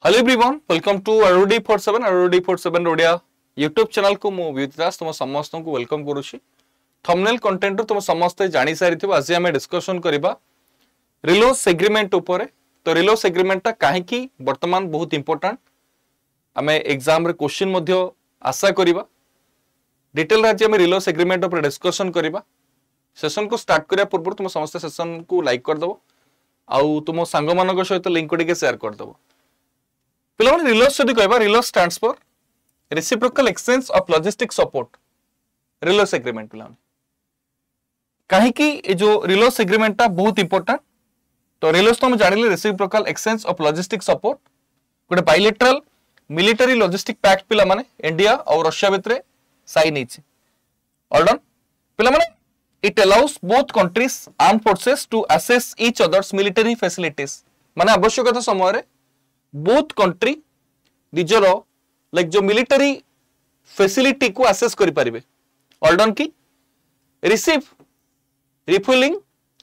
Hello everyone welcome to ROD 47 ROD 47 Odia YouTube channel को मु विद्यास तुम समस्त को वेलकम करूछी। थंबनेल कंटेंट रो तुम समस्त जानि सारिथिबो। आज हम डिस्कशन करबा रिलोस एग्रीमेंट ऊपर। तो रिलोस एग्रीमेंट ता काहे की वर्तमान बहुत इंपोर्टेंट हमें एग्जाम रे क्वेश्चन मध्य आशा करबा। डिटेल राज्य में रिलोस एग्रीमेंट ऊपर डिस्कशन करबा। सेशन को स्टार्ट करिया पूर्व तुम समस्त सेशन को लाइक कर दबो आउ तुम संग मानक सहित लिंक को टिके शेयर कर दबो। पिलाने रिलोस जदि कहबा RELOS stands for reciprocal exchange of logistic support RELOS agreement. पिलाने काहे की ए जो रिलोस एग्रीमेंट ता बहुत इंपोर्टेंट। तो रिलोस तो हम जानिले reciprocal exchange of logistic support गोटे बायलैटरल मिलिटरी लॉजिस्टिक पैक्ट पिला माने इंडिया और रशिया भितरे साइन हिची। ऑल डन पिला माने it allows both countries arm forces to access each others military facilities. माने आवश्यकता समय रे बोथ कंट्री निजर लाइक जो मिलिटरी फैसिलिटी को असेस करि परिबे। ऑल डन की receive refilling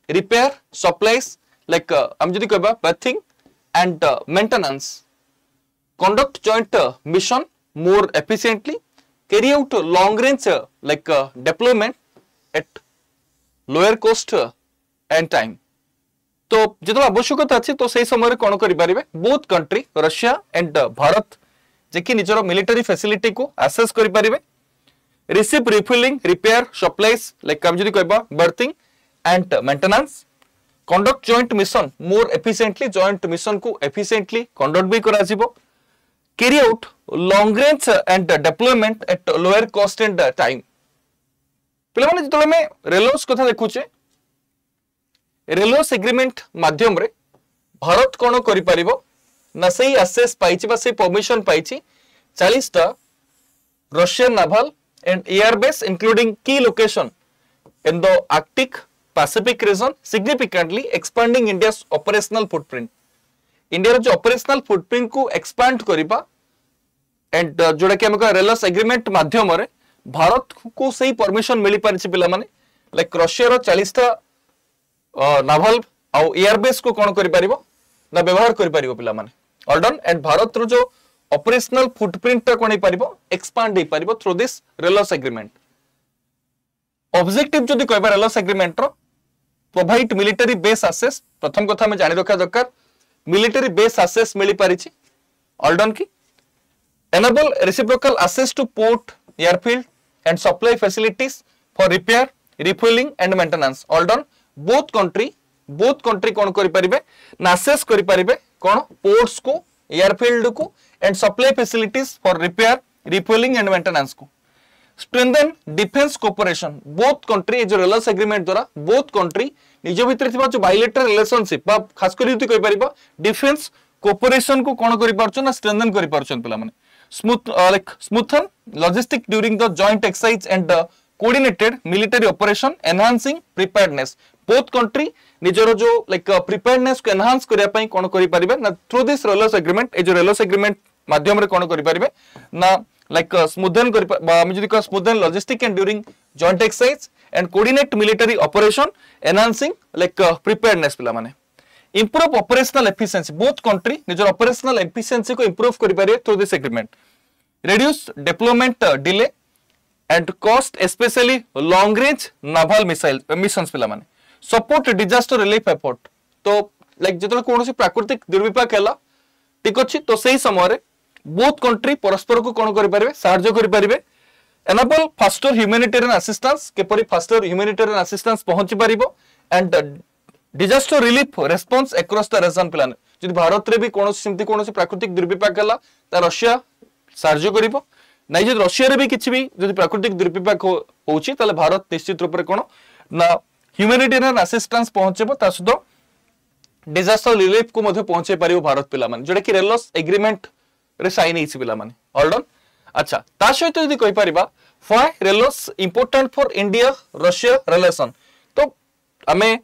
repair supplies like हम जदि कहबा berthing and maintenance conduct joint mission more efficiently, carry out long range like deployment at lower cost and time। तो जितना आवश्यकता अच्छी तो सही समय कौन करें both country Russia and Bharat जे कि निजर मिलिटरी फैसिलिटी को असेस करें। Receive refilling repair supplies like हम जदि कहबा berthing and maintenance conduct joint mission more efficiently joint mission को एफिशिएंटली कंडक्ट भी करा जिवो। carry out long range and deployment at lower cost and time। पिला माने जितले में रेलोस कथा देखुचे रेलोस एग्रीमेंट माध्यम रे भारत कोन करि परिबो ना सही असेस पाइछि बा सही परमिशन पाइछि 40 टा Russian naval and air base including की location in the Arctic Pacific region significantly expanding India's operational footprint. India जो ऑपरेशनल फुटप्रिंट को एक्सपैंड करिबा एंड जोड़ा कि हमका रेलोस एग्रीमेंट माध्यम रे भारत को सही परमिशन मिली पारिछि पिला माने लाइक रशिया रो 40 टा नावल आ एयर बेस को कोन करि परिबो ना व्यवहार करि परिबो पिला माने। ऑल डन एंड भारत रो जो ऑपरेशनल फुटप्रिंट ता कोन परिबो एक्सपांड हे परिबो through this RELOS agreement. Objective जदि कहबा रेलोस एग्रीमेंट रो प्रोवाइड मिलिटरी बेस एक्सेस। प्रथम कथा में जानि रखा दरकार मिलिटरी बेस एक्सेस मिली पारिछि। ऑल डन की enable reciprocal access to port airfield and supply facilities for repair refueling and maintenance। all done both country कोन करि परिबे ना access करि परिबे कोन ports को airfield को and supply facilities for repair refueling and maintenance को। strengthen defense cooperation both country जो RELOS agreement द्वारा both country निज भितर थिबा जो बायलैटरल रिलेशनशिप बा खास करि यदि कहि परिबा डिफेंस कोऑपरेशन को कोन करि पारछन ना स्ट्रेंथन करि पारछन पिला माने। smoothen logistic during the joint exercise and coordinated military operation enhancing preparedness। both country निजरो जो like preparedness को enhance करिया पई कोन करि परिबे ना through this रेलोस एग्रीमेंट ए जो रेलोस एग्रीमेंट माध्यम रे कोन करि परिबे ना like smoothen करि हम जदि को smoothen logistic and during joint exercise and coordinate military operation enhancing like preparedness पिला माने। improve operational efficiency both country निजर operational efficiency को improve करि पारे through this agreement। reduce deployment delay and cost especially long range naval missile missions पिला माने। support disaster relief effort तो like जेतले कोनोसी प्राकृतिक दुर्विपाक हैला ठीक अछि तो सही समय रे both country परस्पर को कोन करि पारिबे सहायता करि पारिबे। enable faster humanitarian assistance के परि faster humanitarian assistance पहुंची पारिबो and disaster relief response across the region plan. जदि भारत रे भी कोनोसी सिमती कोनोसी प्राकृतिक दुर्विपाक हला ता रशिया साहाय्य करिवो नै। जदि रशिया रे भी किछि भी जदि प्राकृतिक दुर्विपाक होउची ताले भारत निश्चित रूप रे कोन ना ह्यूमैनिटेरियन असिस्टेंस पहुंचेबो ता सुदो डिजास्टर रिलीफ को मध्ये पहुंचे परिवो भारत पिला माने जोडा कि रेलोस एग्रीमेंट रे साइन हिछि पिला माने। ऑल डन अच्छा ता सहित जदि कहि परिबा why RELOS important for India Russia relation तो हमें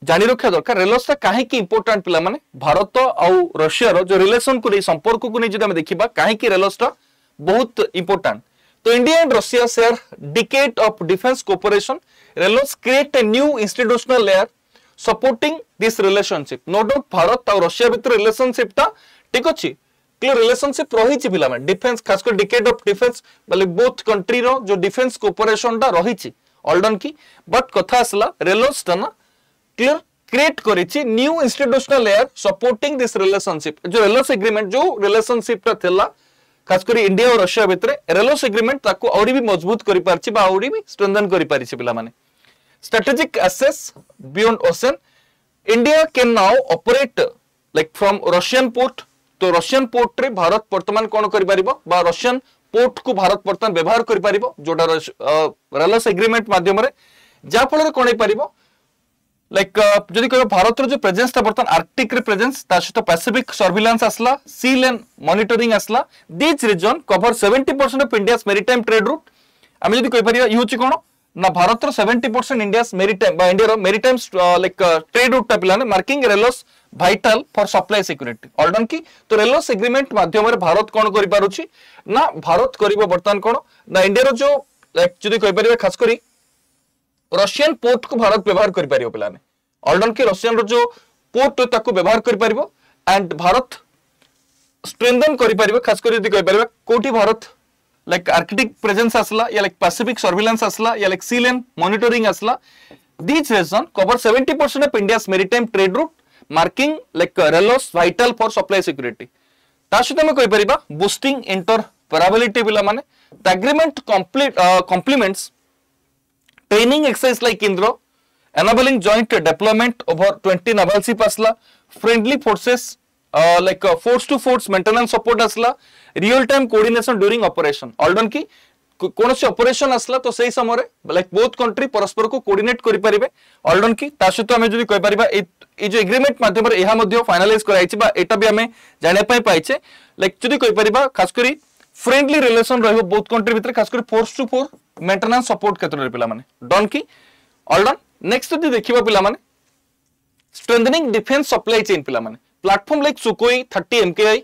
जानी रखा दरकार रेलोस काहे की इंपोर्टेंट पिला माने भारत और रशिया रो जो रिलेशन को संपर्क को नहीं जदि हम देखिबा काहे की रेलोस बहुत इंपोर्टेंट। तो India and Russia share decade of defence cooperation. RELOS create a new institutional layer supporting this relationship. No doubt Bharat और रशिया भितर रिलेशनशिप ता ठीक अछि क्लियर रिलेशनशिप रही छि पिला माने डिफेंस खास कर डिकेड ऑफ डिफेंस मतलब बोथ कंट्री रो जो डिफेंस कोऑपरेशन टा रही छि ऑल्डन की बट कथा असला रेलोस टा ना क्लियर क्रिएट करिछि new institutional layer supporting this relationship जो रेलोस एग्रीमेंट जो रिलेशनशिप ता थिला खास कर इंडिया और रशिया भितर रेलोस एग्रीमेंट ताको औरी भी मजबूत करि पारछि बा औरी भी स्ट्रेंथन करि पारिछि पिला माने strategic access beyond ocean India can now operate like from Russian port तो Russian port रे भारत वर्तमान कोन करि परिबो बा Russian port को भारत वर्तमान व्यवहार करि परिबो जोटा रेलोस एग्रीमेंट माध्यम रे जा फल रे कोन परिबो लाइक जदि कह भारत रो जो प्रेजेंस ता वर्तमान आर्कटिक रे प्रेजेंस ता सहित पैसिफिक सर्विलांस असला सी लेन मॉनिटरिंग असला this region cover 70% of India's maritime trade route आमे जदि कहि परिबा इ होची कोन ना भारत रो 70% इंडियास मैरीटाइम बा इंडिया रो मैरीटाइम लाइक ट्रेड रूट ता पिलाने making RELOS vital for supply security ऑल्डन की तो रेलोस एग्रीमेंट माध्यम रे भारत कोन करि पारुची ना भारत करिवो वर्तमान कोन ना इंडिया रो जो लाइक जदि कहि परिबा खास करी रशियन पोर्ट को भारत व्यवहार करि पारियो पिलाने ऑल्डन की रशियन रो जो पोर्ट ताको व्यवहार करि पारिबो एंड भारत स्ट्रेंथन करि पारिबो खास करी जदि कहि परिबा कोठी भारत लाइक आर्कटिक प्रेजेंस असला या लाइक पैसिफिक सर्विलांस असला या लाइक सी लेन मॉनिटरिंग असला this region cover 70% of India's maritime trade route making like RELOS vital for supply security ता सहित हम कहि परिबा बूस्टिंग इंटरऑपरेबिलिटी पिला माने the agreement complements training exercise like Indra enabling joint deployment over 20 naval ship asla friendly forces like force to force maintenance support asla real time coordination during operation olden की कोनोसी operation असला तो सही समय रे like both country परस्पर को coordinate करि परिबे ऑल्डन की ता सहित हम जदि कहि परिबा ए जो एग्रीमेंट माध्यम रे एहा मध्ये फाइनलाइज कराइछि बा एटा भी हमें जाने पाई पाइछे लाइक जदि कहि परिबा खास करी फ्रेंडली रिलेशन रहबो बोथ कंट्री भीतर खास करी force to force maintenance support क्षेत्र रे पिला माने डन की ऑल्डन नेक्स्ट जदि देखिबा पिला माने स्ट्रेंथनिंग डिफेंस सप्लाई चेन पिला माने platform like Sukhoi 30 MKI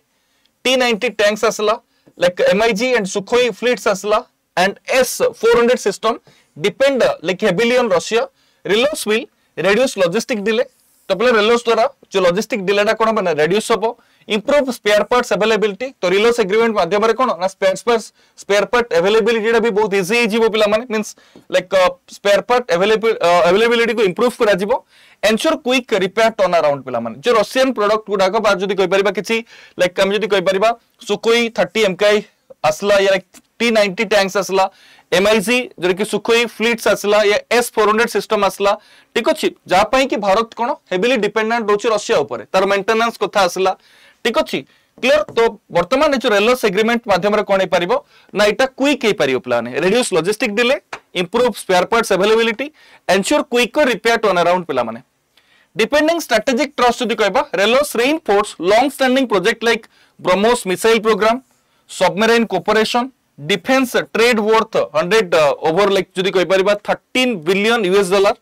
T90 tanks असला like MiG and Sukhoi fleets असला and S400 system depend like heavily on Russia रेलोस विल रिड्यूस लॉजिस्टिक डिले तो पहले रेलोस द्वारा जो लॉजिस्टिक डिले टा कोन बने रिड्यूस होबो इंप्रूव स्पेयर पार्ट्स अवेलेबिलिटी तो रेलोस एग्रीमेंट माध्यम रे कोन ना स्पेयर पार्ट अवेलेबिलिटी भी बहुत इजी हे जीवो पिला माने means like spare part availability को इंप्रूव करा जीवो ensure quick repair turn around पिला माने जो रशियन प्रोडक्ट गुडा को बार जदी कहि परिबा किछि लाइक हम जदी कहि परिबा सुकोई 30 MKI असला या T90 टैंक्स असला MiG जो कि सुखोई फ्लीट्स असला या S400 सिस्टम असला ठीक अछि जा पई कि भारत कोन हेवीली डिपेंडेंट होछि रशिया ऊपर तार मेंटेनेंस कथा असला ठीक अछि क्लियर तो वर्तमान जो रेलोस एग्रीमेंट माध्यम रे कोन हे परिबो ना इटा क्विक हे परियो plan reduce logistic delay improve spare parts availability ensure quick repair turn around पिला माने डिपेंडिंग स्ट्रेटेजिक ट्रस्ट जदी कहबा रेलोस reinforce long standing project like BrahMos missile programme submarine cooperation defence trade worth 100 over like जदी कहि परिबा 13 billion US dollar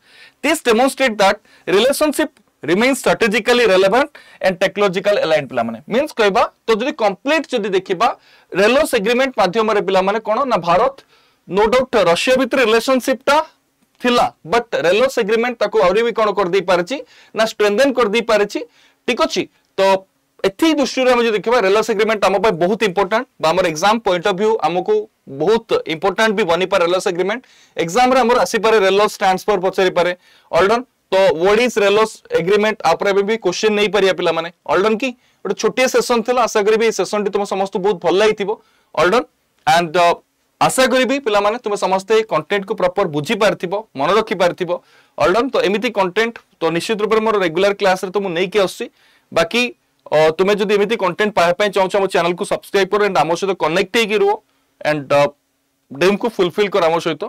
this demonstrate that relationship remains strategically relevant and technological aligned पिला माने means कहबा तो जदी कंप्लीट जदी देखिबा रेलोस एग्रीमेंट माध्यम रे पिला माने कोन ना भारत नो डाउट रशिया भीतर रिलेशनशिप ता थिला बट रेलोस एग्रीमेंट ताको औरी भी कोन कर दी पारछि ना स्ट्रेंथन कर दी पारछि ठीक अछि तो एथि दृष्टि रे हम जे देखिबा रेलोस एग्रीमेंट हम पे बहुत इंपोर्टेंट बा हमर एग्जाम पॉइंट ऑफ व्यू हमको बहुत इंपोर्टेंट भी बनी पारे रेलोस एग्रीमेंट एग्जाम रे हमर आसी पारे रेलोस ट्रांसफर पचरी पारे ऑल्डन तो व्हाट इज रेलोस एग्रीमेंट आपरे भी क्वेश्चन नहीं परिया पिला माने ऑल्डन की ଗୋଟେ ଛୋଟିଆ ସେସନ ଥିଲା ଆଶା କରିବି এই ସେସନଟି ତୁମ ସମସ୍ତଙ୍କୁ ବହୁତ ଭଲ ଲାଗିଥିବ ଅଲ୍ଡନ एंड आशा करी पिला माने तुम समस्ते कंटेंट को प्रॉपर बुझी पारथिबो मन रखी पारथिबो ऑल्डन तो एमिति कंटेंट तो निश्चित रूप से मोर रेगुलर क्लास रे तो मु नै के आसी बाकी तुम्हें जदि एमिति कंटेंट पाए पय चाहू मो चैनल को सब्सक्राइब करो एंड आमो सहित कनेक्ट हे गिरो एंड ड्रीम को फुलफिल कर आमो सहित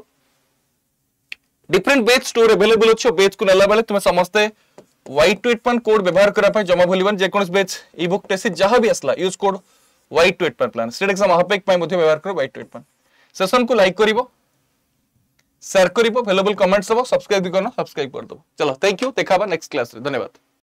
डिफरेंट बैच स्टोर अवेलेबल अछि बैच को नेला बेले तुम समस्ते Y28 कोड व्यवहार करा पय जमा भूलिबन जे कोनस बैच ई बुक टेस्ट जहां भी असला use code Y28 plan state exam महापेक पय मध्ये व्यवहार करो Y28 सेशन को लाइक करिवो शेयर करिवो अवेलेबल कमेंट्स सब सब्सक्राइब भी करना सब्सक्राइब कर दो चलो थैंक यू देखाबा नेक्स्ट क्लास रे धन्यवाद।